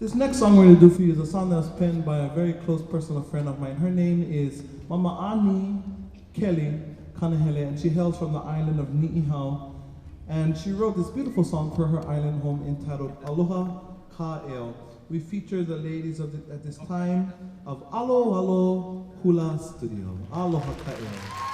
This next song we're going to do for you is a song that's penned by a very close personal friend of mine. Her name is Mama Ani Kelly Kanahele, and she hails from the island of Ni'ihau. And she wrote this beautiful song for her island home entitled Aloha Ka'eo. We feature the ladies at this time of Alo Alo Hula Studio. Aloha Ka'eo.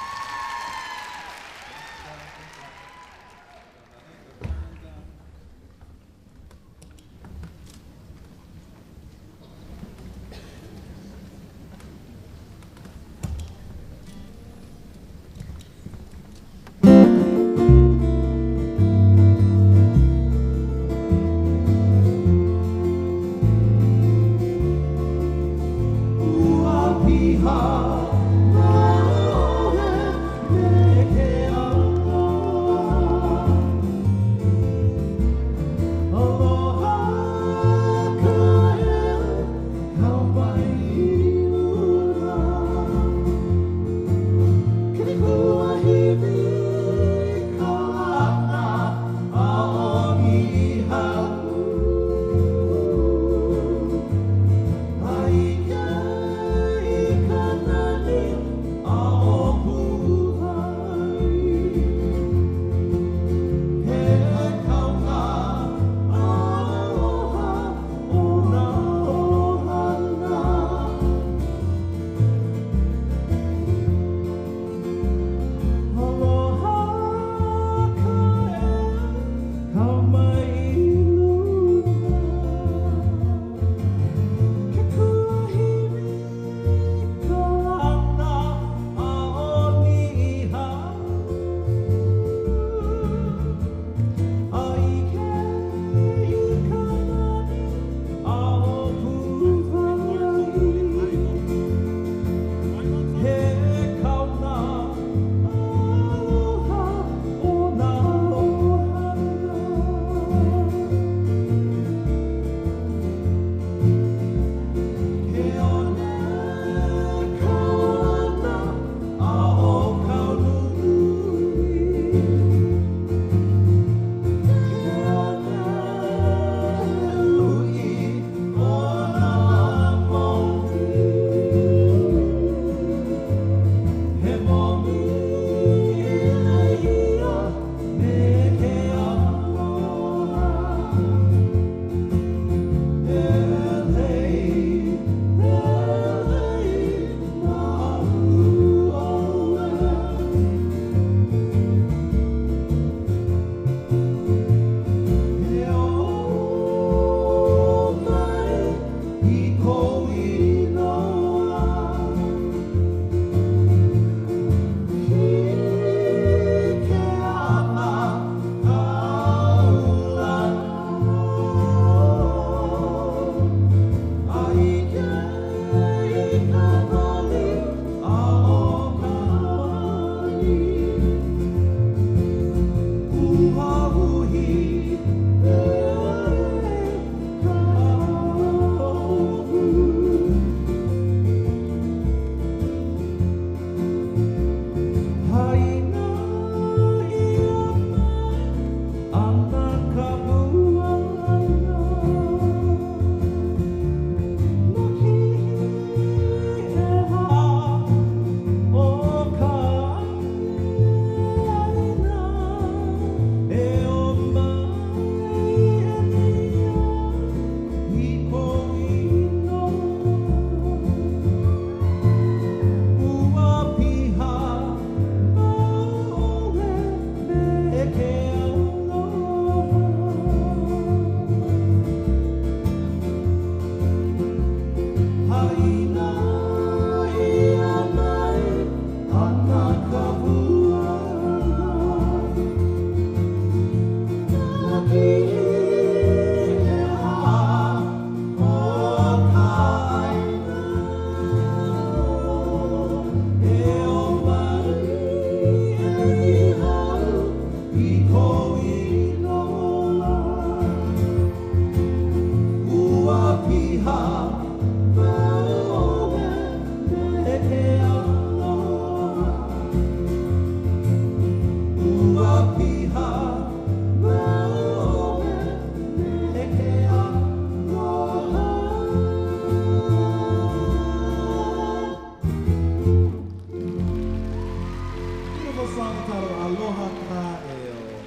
beautiful song entitled Aloha Ka'eo.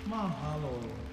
Mahalo.